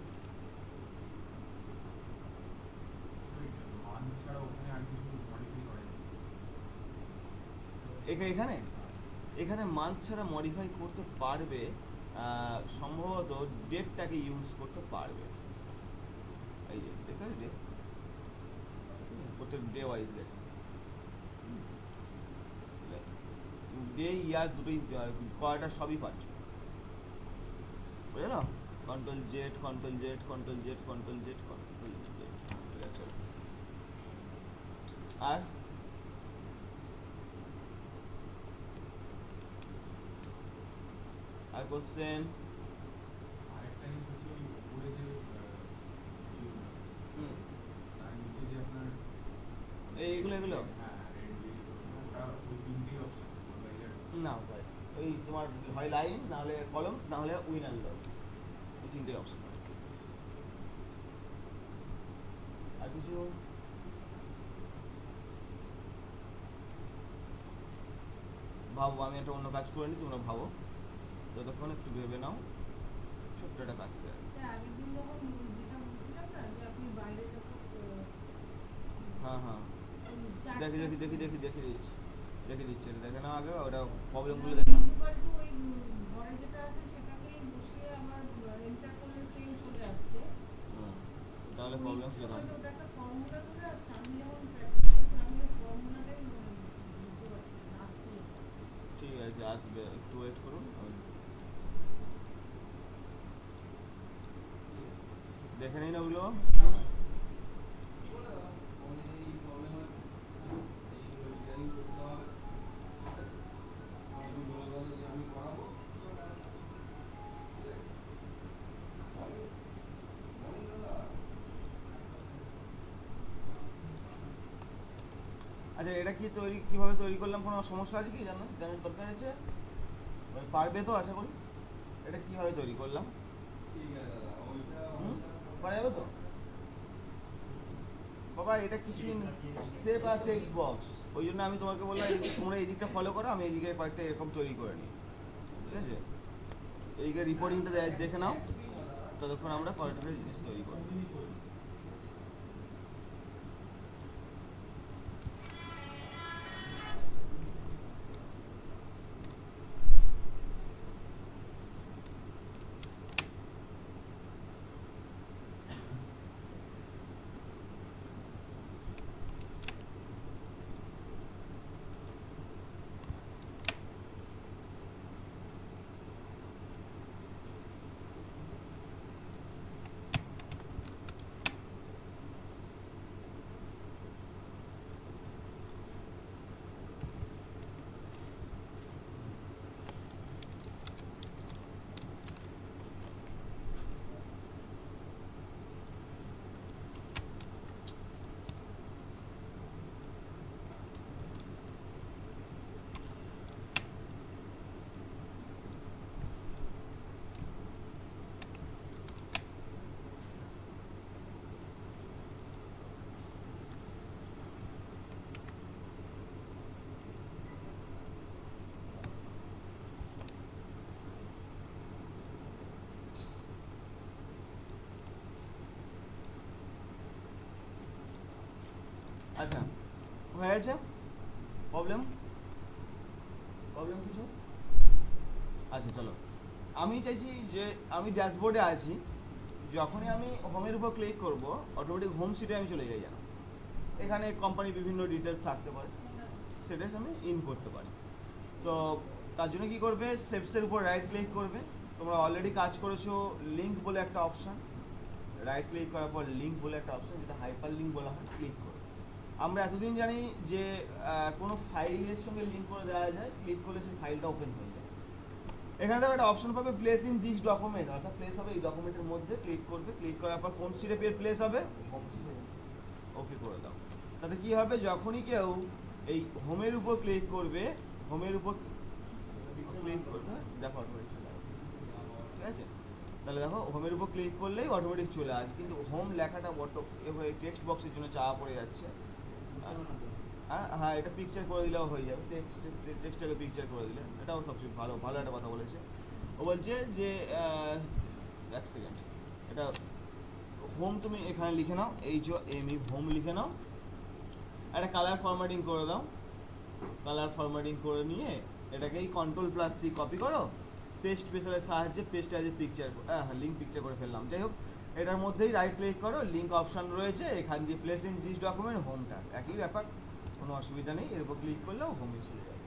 Speaker 1: এখানে এখানে মান্থ ছাড়া মডিফাই করতে পারবে, সম্ভবত ডেটটাকে ইউজ করতে পারবে। এই যে দেখতে পাচ্ছি ডেট, প্রত্যেক ডে ওয়াইজ গেছে, ডে ইয়ার দুটোই কোয়ার্টার সবই পাচ্ছ, বুঝলো। Control Z control Z control Z control Z control Z, ঠিক আছে। আর আর কোশ্চেন,
Speaker 2: আরেকটা জিনিস হচ্ছে ওই উপরে যে তার নিচে যে আপনার
Speaker 1: এইগুলো
Speaker 2: হ্যাঁ ওটা ওই তিনটেই অপশন
Speaker 1: না ভাই, ওই তোমার হয় লাইন, না হলে কলমস, না হলে উইন অ্যান্ড লস, এই তিনটেই অপশন। আর কিছু ভাবো, আমি একটা অন্য কাজ করে নিই, তোমরা ভাবো যতক্ষণ, একটু ভেবে নাও, ছোট্ট একটা কাজ আছে। হ্যাঁ হ্যাঁ দেখে দিচ্ছি, এটা দেখে নাও আগে, ওটা প্রবলেমগুলো দেখে নাও। তাহলে প্রবলেম কি হয়? ঠিক আছে, আসবে, একটু ওয়েট করুন, দেখে নিন ওগুলো। আচ্ছা, এটা কি কিভাবে তৈরি করলাম, কোনো সমস্যা আছে কি জানার দরকার আছে? পারবে তো আশা করি। এটা কিভাবে তৈরি করলাম, পারা যাবে তো বাবা? এটা কিছুই সেভ আর টেক্সট বক্স, ওই জন্য আমি তোমাকে বললাম তোমরা এই দিকটা ফলো করো, আমি এই দিকে কয়েকটা এরকম তৈরি করে নিই। ঠিক আছে, এই রিপোর্টিংটা দেখে নাও, ততক্ষণ আমরা কয়েকটা জিনিস তৈরি করব। আচ্ছা, হয়ে গেছে? প্রবলেম কিছু? আচ্ছা চলো, আমি চাইছি যে আমি ড্যাশবোর্ডে আছি, যখনই আমি হোমের উপর ক্লিক করব অটোমেটিক হোম সিটে আমি চলে যাই। যেন এখানে কোম্পানির বিভিন্ন ডিটেলস থাকতে পারে, সেটা আমি ইন করতে পারি। তো তার জন্য কী করবে, সেপসের উপর রাইট ক্লিক করবে। তোমরা অলরেডি কাজ করেছো লিঙ্ক বলে একটা অপশান, রাইট ক্লিক করার পর লিঙ্ক বলে একটা অপশান, যেটা হাইপার লিঙ্ক বলা হয়, ক্লিক করবে। আমরা এতদিন জানি যে কোনো ফাইলের সঙ্গে লিঙ্ক করে দেওয়া যায়, ক্লিক করলে সেই ফাইলটা ওপেন হয়ে যায়। এখানে দেখো একটা অপশন পাবে প্লেস ইন দিস ডকুমেন্ট, অর্থাৎ প্লেস হবে এই ডকুমেন্টের মধ্যে। ক্লিক করবে, ক্লিক করার পর কোন সিটে প্লেস হবে, হোম সিটে, ওকে করে দাও। তাতে কি হবে, যখনই কেউ এই হোমের উপর ক্লিক করবে, হোমের উপর ক্লিক করবে, দেখো অটোমেটিক চলে আসবে। ঠিক আছে, তাহলে দেখো হোমের উপর ক্লিক করলেই অটোমেটিক চলে আসবে, কিন্তু হোম লেখাটা বড় এভাবে টেক্সট বক্সের জন্য চাপা পড়ে যাচ্ছে। হ্যাঁ, এটা পিকচার করে দিলেও হয়ে যাবে, টেক্সটটাকে পিকচার করে দিলে, এটাও সবচেয়ে ভালো একটা কথা বলেছে। ও বলছে যে এক সেকেন্ড, এটা হোম তুমি এখানে লিখে নাও, হোম লিখে নাও, একটা কালার ফরম্যাটিং করে দাও। কালার ফরম্যাটিং করে নিয়ে এটাকেই Ctrl+C কপি করো, পেস্ট স্পেশালের সাহায্যে paste as a picture, link picture করে ফেললাম। যাই হোক, এটার মধ্যেই রাইট ক্লিক করো, লিঙ্ক অপশান রয়েছে, এখান দিয়ে প্লেস ইন দিস ডকুমেন্ট, হোমটা একই ব্যাপার, কোনো অসুবিধা নেই। এর উপর ক্লিক করলেও হোমে চলে যাবে।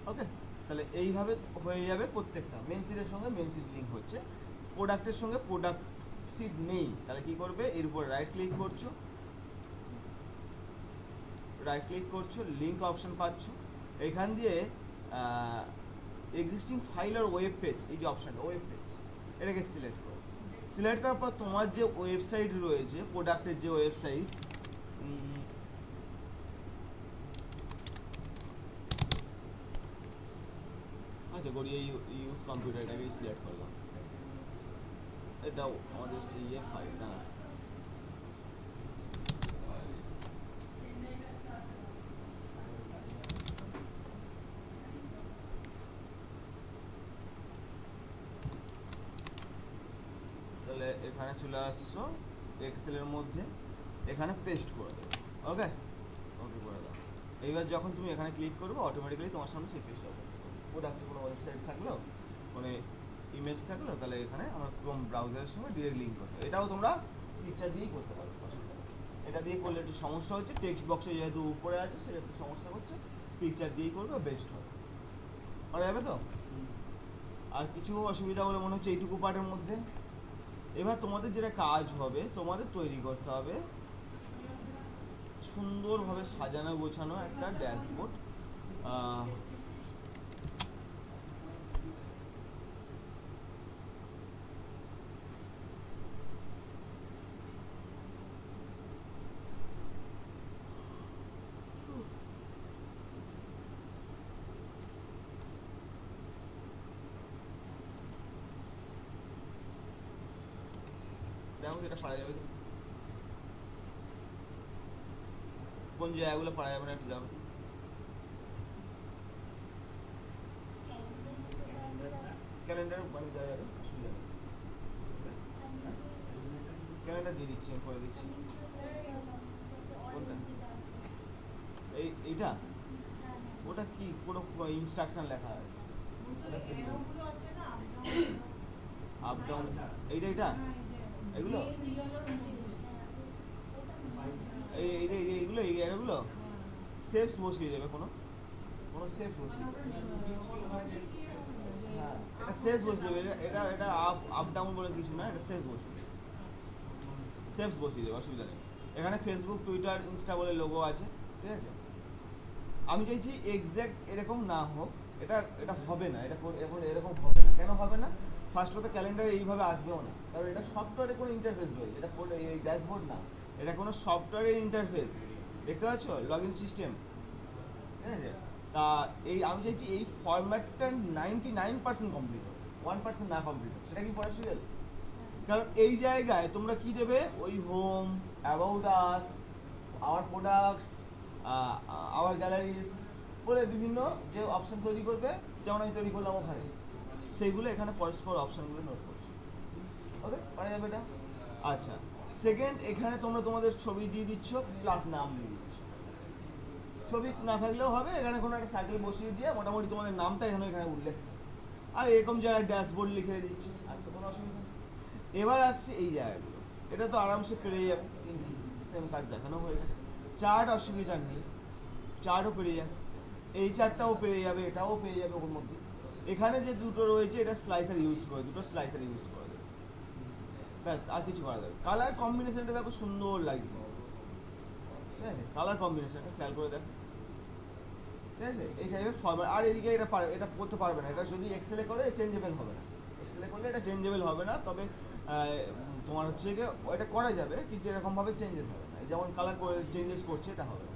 Speaker 1: ওকে, তাহলে এইভাবে হয়ে যাবে প্রত্যেকটা। মেন সিটের সঙ্গে মেন সিট লিঙ্ক হচ্ছে, প্রোডাক্টের সঙ্গে প্রোডাক্ট সিট নেই, তাহলে কি করবে, এর উপর রাইট ক্লিক করছো, লিঙ্ক অপশন পাচ্ছ, এখান দিয়ে এক্সিস্টিং ফাইল আর ওয়েব পেজ, এই যে অপশানটা ওয়েব পেজ, এটাকে সিলেক্ট করো। সিলেক্ট করার পর তোমার যে ওয়েবসাইট রয়েছে, প্রোডাক্টের যে ওয়েবসাইট, আচ্ছা গড়িয়ে ইউথ কম্পিউটার, এটাকেই সিলেক্ট করলাম। এটাও আমাদের সেই ফাইল না, তাহলে এখানে চলে আসছো এক্সেলের মধ্যে, এখানে পেস্ট করে দেবে। ওকে, ওকে করে দাও। এইবার যখন তুমি এখানে ক্লিক করবে, অটোমেটিক্যালি তোমার সামনে সেই পেজটা ওপেন হবে। প্রোডাক্টের কোনো ওয়েবসাইট থাকলো, কোনো ইমেজ থাকলো, তাহলে এখানে আমরা ক্রোম ব্রাউজারের সঙ্গে ডিরেক্ট লিঙ্ক করতে হবে। এটাও তোমরা পিকচার দিয়েই করতে পারো, অসুবিধা নেই। এটা দিয়ে করলে একটু সমস্যা হচ্ছে, টেক্সট বক্সে যেহেতু উপরে আছে সেটা একটু সমস্যা হচ্ছে, পিকচার দিয়েই করবে, বেস্ট হবে। করা যাবে তো? আর কিছু অসুবিধা বলে মনে হচ্ছে এইটুকু পার্টের মধ্যে? এবার তোমাদের যেটা কাজ হবে, তোমাদের তৈরি করতে হবে সুন্দরভাবে সাজানো গোছানো একটা ড্যাশবোর্ড। দেখো সেটা পারা যাবে তো, কোন জায়গাগুলো পারা যাবে না একটু দেখো। ক্যালেন্ডার মানে দেওয়া যাবে, অসুবিধা নেই। ক্যালেন্ডার দিয়ে দিচ্ছি, আমি করে দিচ্ছি। কোনটা? এইটা ওটা কি কোনো ইনস্ট্রাকশন লেখা আছে? আপ ডাউন, এইটা এগুলো এইগুলো এই এগুলো সেপস বসিয়ে দেবে, কোনো সেপস বসিয়ে দেবে। হ্যাঁ, এটা সেপস বসিয়ে দেবে, এটা এটা আপ ডাউন বলে কিছু না, এটা সেপস বসিয়ে দেবে, অসুবিধা নেই। এখানে ফেসবুক, টুইটার, ইনস্টা বলে লোগো আছে, ঠিক আছে। আমি চাইছি এক্স্যাক্ট এরকম না হোক, এটা হবে না, এটা এখন এরকম হবে না। কেন হবে না? ফার্স্ট কথা, ক্যালেন্ডারে এইভাবে আসবেও না, কারণ এটা সফটওয়্যারে কোনো ইন্টারফেস রয়েছে, এটা এই ড্যাশবোর্ড না, এটা কোনো সফটওয়্যারের ইন্টারফেস। দেখতে পাচ্ছ লগ ইন সিস্টেম, ঠিক আছে। তা আমি চাইছি এই ফরম্যাটটা 99% কমপ্লিট হোক, 1% না কমপ্লিট হোক, সেটা কি পসিবল? কারণ এই জায়গায় তোমরা কি দেবে, ওই home, about us, our products, our galleries বলে বিভিন্ন যে অপশন তৈরি করবে, যেমন আমি তৈরি করলাম ওখানে, সেইগুলো এখানে পরস্পর অপশনগুলো নোট করছি। ওকে, পারা যাবে এটা? আচ্ছা, সেকেন্ড, এখানে তোমরা তোমাদের ছবি দিয়ে দিচ্ছ প্লাস নাম দিয়ে দিচ্ছ। ছবি না থাকলেও হবে, এখানে কোনো একটা সাইকেল বসিয়ে দিয়ে মোটামুটি তোমাদের নামটা এখানে উল্লেখ, আর এরকম জায়গায় ড্যাশবোর্ড লিখে দিচ্ছ, আর তো কোনো অসুবিধা নেই। এবার আসছে এই জায়গাগুলো, এটা তো আরামসে পেরে যাবে, সেম কাজ দেখানো হয়ে গেছে। চার্ট অসুবিধা নেই, চার্টও পেরে যাবে, এই চার্টটাও পেরে যাবে, এটাও পেয়ে যাবে ওর মধ্যে। এখানে যে দুটো রয়েছে, এটা স্লাইসার ইউজ করে, দুটো স্লাইসার ইউজ করে দেবে, ব্যাস, আর কিছু করা যাবে। কালার কম্বিনেশনটা দেখো সুন্দর লাগবে, ঠিক আছে। কালার কম্বিনেশনটা খেয়াল করে দেখো, ঠিক আছে। এই টাইপের ফরম্যাট, আর এদিকে এটা করতে পারবে না, এটা যদি এক্সেলে করে চেঞ্জেবল হবে না, এক্সেলে করলে এটা চেঞ্জেবল হবে না, তবে তোমার হচ্ছে কি এটা করা যাবে, কিন্তু এরকমভাবে চেঞ্জেস হবে না, যেমন কালার করে চেঞ্জেস করছে এটা হবে না।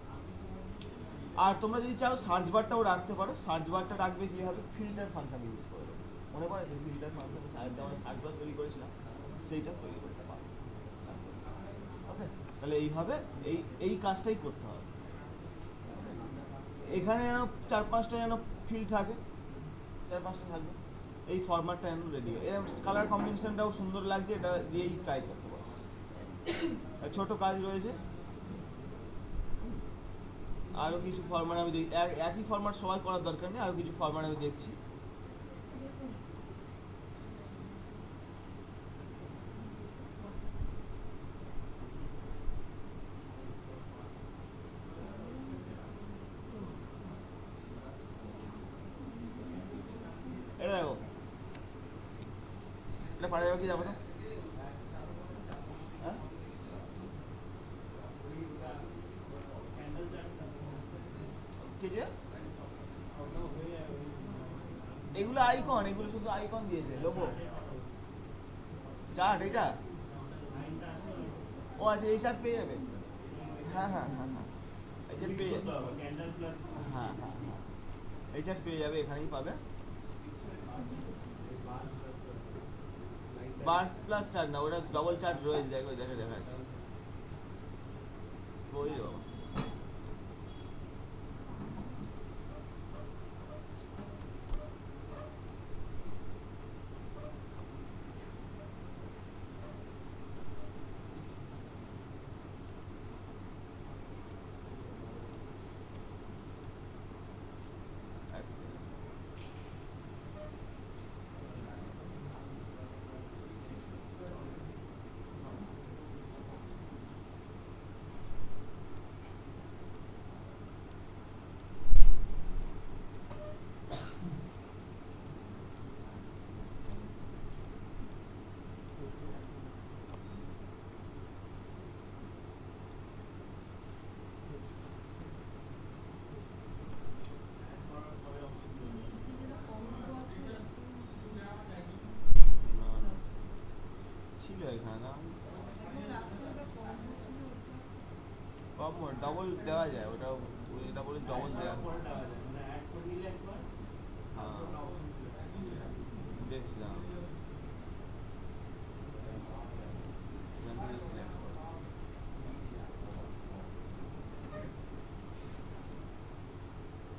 Speaker 1: আর তোমরা যদি চাও সার্চ বারটাও রাখতে পারো, সার্চ বারটা রাখবে কীভাবে, ফিল্টার ফাংশন ইউজ করে দেবে, মনে পড়ে যে ফিল্টার ফাংশন যেমন সার্চ বার তৈরি করেছিলাম, সেইটা তৈরি করতে পারো। ওকে, তাহলে এইভাবে এই কাজটাই করতে হবে। এখানে যেন 4-5টা যেন ফিল্ড থাকে, 4-5টা থাকবে, এই ফরম্যাটটা যেন রেডি হয়। এর কালার কম্বিনেশনটাও সুন্দর লাগছে, এটা দিয়েই ট্রাই করতে পারো। ছোট কাজ রয়েছে, আরও কিছু ফরম্যাট আমি দেখি, একই ফরম্যাট সবাই করার দরকার নেই, আরও কিছু ফরম্যাট আমি দেখছি। এটা দেখো, এটা পারা যাবে কি, যাবো তো? হ্যাঁ, ঠিক আছে। এগুলো আইকন, এগুলো শুধু আইকন দিয়েছে, লোগো চার্ট, এটা ও আচ্ছা, এই চার্ট পেয়ে যাবে। হ্যাঁ হ্যাঁ হ্যাঁ হ্যাঁ, এই চার্ট পেয়ে যাবে, হ্যাঁ হ্যাঁ হ্যাঁ, এই চার্ট পেয়ে যাবে, এখানেই পাবে। বার প্লাস চার্ট না, ওটা ডবল চার্ট রয়েছে, দেখো দেখা যাচ্ছে। ওই বাবা, ছিল এখানে না, কম ডবল দেওয়া যায়, ওটা এটা বলে ডবল দেওয়া, হ্যাঁ দেখছিলাম,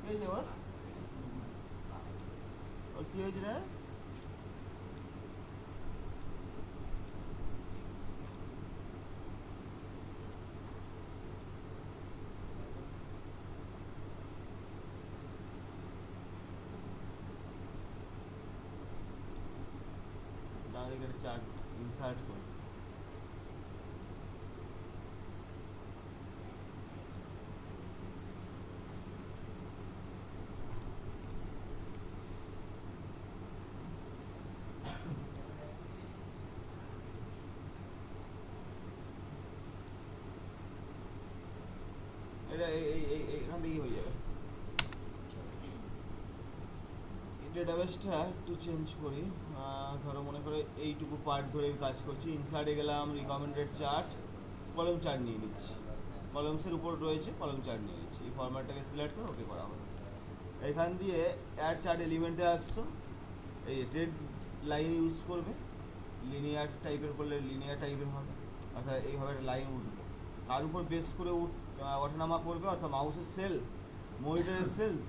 Speaker 1: কি হয়েছে ওর কি হয়েছে রে? এখানে চার্ট ইনসার্ট করি। এটা এখান থেকেই হয়ে যাবে। ডেটাবেসটা একটু চেঞ্জ করি। ধরো মনে করে এইটুকু পার্ট ধরে কাজ করছি, ইনসার্টে গেলাম, রিকমেন্ডেড চার্ট, কলম চার্ট নিয়ে নিচ্ছি, কলমসের উপর রয়েছে কলম চার্ট নিয়ে নিচ্ছি, এই ফরম্যাটটাকে সিলেক্ট করে ওকে করা হবে। এখান দিয়ে অ্যাড চার্ট এলিমেন্টে আসছো, এই ট্রেড লাইন ইউজ করবে, লিনিয়ার টাইপের করলে লিনিয়ার টাইপের হবে, অর্থাৎ এইভাবে একটা লাইন উঠবে, তার উপর বেস করে ওঠানামা করবে, অর্থাৎ মাউসের সেলস, মনিটরের সেলস।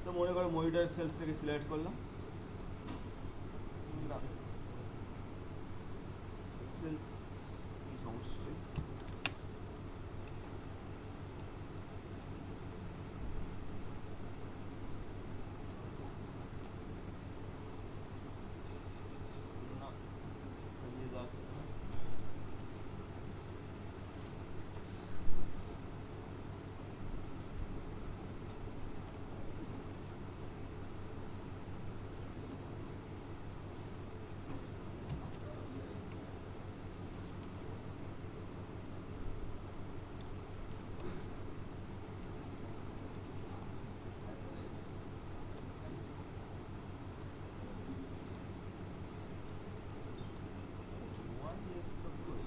Speaker 1: তো মনে করো মনিটরের সেলস থেকে সিলেক্ট করলাম, সেলস কি সমস্যা, না হারিয়ে যাচ্ছে।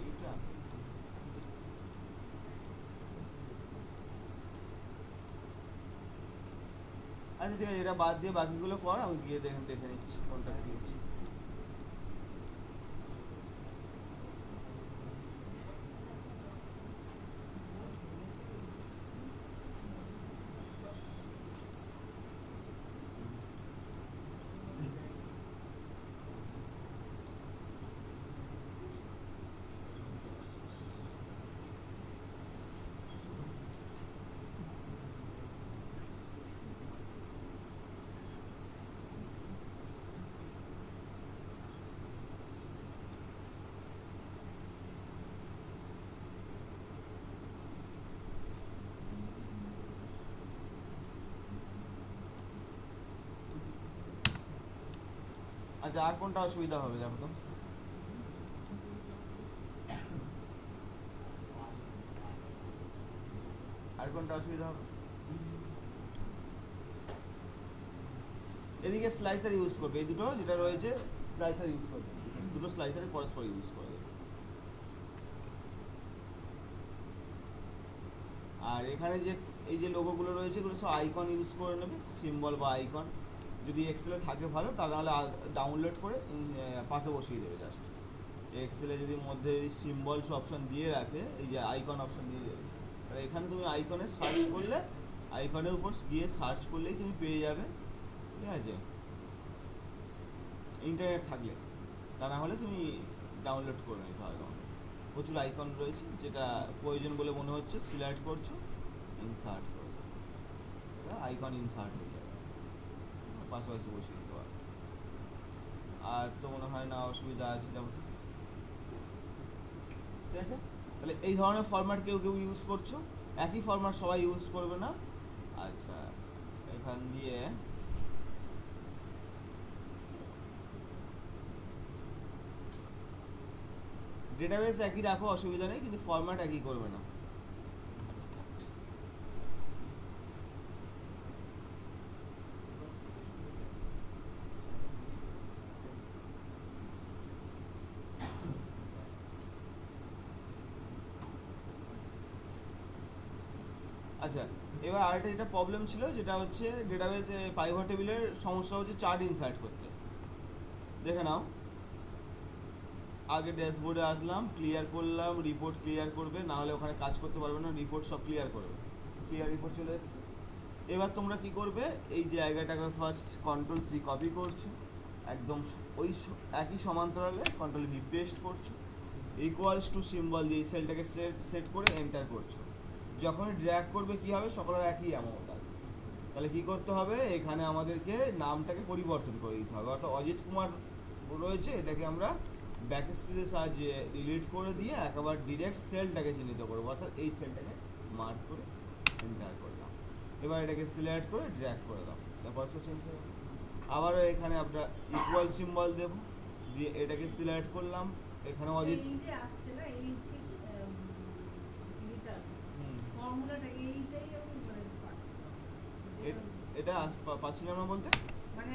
Speaker 1: এইটা আচ্ছা ঠিক আছে, এটা বাদ দিয়ে বাকিগুলো কর, আমি গিয়ে দেখে নিচ্ছি কোনটা কি হচ্ছে। আচ্ছা আর কোনটা অসুবিধা হবে দেখো তো, আর কোনটা অসুবিধা হবে? এদিকে স্লাইসার ইউজ করবে, এই দুটো যেটা রয়েছে স্লাইসার ইউজ করবে, দুটো স্লাইসারে পরস্পর ইউজ করবে। আর এখানে যে এই যে লোগোগুলো রয়েছে এগুলো সব আইকন ইউজ করে নেবে, সিম্বল বা আইকন, যদি এক্সেলে থাকে ভালো, তা নাহলে ডাউনলোড করে পাশে বসিয়ে দেবে জাস্ট। এক্সেলে যদি মধ্যে সিম্বলস অপশন দিয়ে রাখে, এই যে আইকন অপশন দিয়ে দেবে, তাহলে এখানে তুমি আইকনে সার্চ করলে, আইকনের উপর গিয়ে সার্চ করলেই তুমি পেয়ে যাবে, ঠিক আছে, ইন্টারনেট থাকলে। তা না হলে তুমি ডাউনলোড করে নিতে হবে। প্রচুর আইকন রয়েছে, যেটা প্রয়োজন বলে মনে হচ্ছে সিলেক্ট করছো, ইনসার্ট করো, আইকন ইনসার্ট হয়ে যাবে, পাশাপাশি বসিয়ে দিতে পারো। আর তো মনে হয় না অসুবিধা আছে তেমন, ঠিক আছে। তাহলে এই ধরনের ফরম্যাট কেউ কেউ ইউজ করছো, একই ফরম্যাট সবাই ইউজ করবে না। আচ্ছা এখান দিয়ে ডেটাবেস একই রাখো, অসুবিধা নেই, কিন্তু ফরম্যাট একই করবে না। আচ্ছা এবার আরেকটা যেটা প্রবলেম ছিল, যেটা হচ্ছে ডেটাবেসে পাইভট টেবিলের সমস্যা হচ্ছে চার্ট ইনসার্ট করতে। দেখে নাও, আগে ড্যাশবোর্ডে আসলাম, ক্লিয়ার করলাম, রিপোর্ট ক্লিয়ার করবে, না হলে ওখানে কাজ করতে পারবে না, রিপোর্ট সব ক্লিয়ার করবে, ক্লিয়ার রিপোর্ট চলে এসেছে। এবার তোমরা কি করবে, এই জায়গাটাকে ফার্স্ট কন্ট্রোল সি কপি করছো, একদম ওই একই সমান্তরালে কন্ট্রোল ভি পেস্ট করছো, ইকুয়ালস টু সিম্বল দিয়ে এই সেলটাকে সেট করে এন্টার করছো। যখনই ড্র্যাগ করবে কি হবে, সকলের একই অ্যামাউন্ট আসছে। তাহলে কি করতে হবে, এখানে আমাদেরকে নামটাকে পরিবর্তন করে দিতে হবে, অর্থাৎ অজিত কুমার রয়েছে এটাকে আমরা ব্যাকস্পেসের সাহায্যে ডিলিট করে দিয়ে একেবারে ডিরেক্ট সেলটাকে চিহ্নিত করবো, অর্থাৎ এই সেলটাকে মার্ক করে এন্টার করলাম। এবার এটাকে সিলেক্ট করে ড্র্যাগ করে দাও, তারপর চেঞ্জ হয়ে যাবে। আবারও এখানে আমরা ইকুয়াল সিম্বল দেব, দিয়ে এটাকে সিলেক্ট করলাম, এখানে অজিত
Speaker 3: এই যে আসছে না এই ঠিক এটা ফর্মুলাটা এইটাই আমি মানে পাচ্ছি না।
Speaker 1: এটা পাচ্ছিলাম না বলতে,
Speaker 3: মানে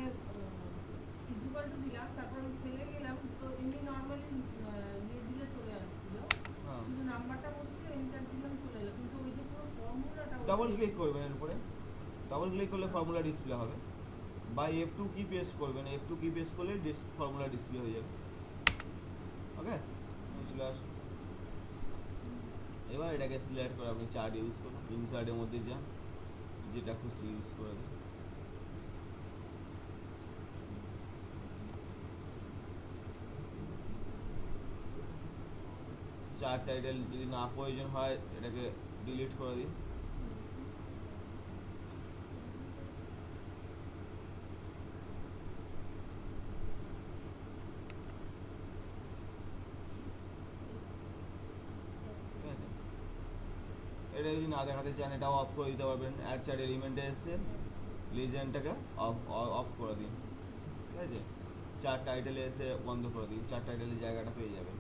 Speaker 3: ইকুয়াল টু দিলাম, তারপর ওই সেলে গেলাম, তো এমনি নরমালি দিয়ে দিলে চলে আসছিল,
Speaker 1: হ্যাঁ
Speaker 3: শুধু নাম্বারটা বসছিল, এন্টার দিলাম চলে এলো, কিন্তু ওই যে পুরো ফর্মুলাটা
Speaker 1: ডাবল ক্লিক করবেন এর উপরে, ডাবল ক্লিক করলে ফর্মুলা ডিসপ্লে হবে, বা F2 কি প্রেস করবেন, F2 কি প্রেস করলে ফর্মুলা ডিসপ্লে হয়ে যাবে। ওকে, চলে আসুন। এবার এটাকে সিলেক্ট করে আপনি চার্ট ইউজ করুন, ইনসার্টের মধ্যে যান, যেটা খুশি ইউজ করে দিন। চার্ট টাইটেল যদি না প্রয়োজন হয় এটাকে ডিলিট করে দিন। ঠিক আছে, এটা যদি না দেখাতে চান এটাও অফ করে দিতে পারবেন। অ্যাড চার্ট এলিমেন্টে এসে লিজেন্ডটাকে অফ করে দিন। ঠিক আছে, চার্ট টাইটেলে এসে বন্ধ করে দিন, চার্ট টাইটেলের জায়গাটা পেয়ে যাবেন।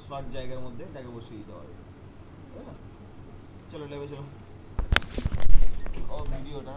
Speaker 1: শর্ট জায়গার মধ্যে এটাকে বসিয়ে দিতে হবে। চলো লেবে চলো, ও ভিডিওটা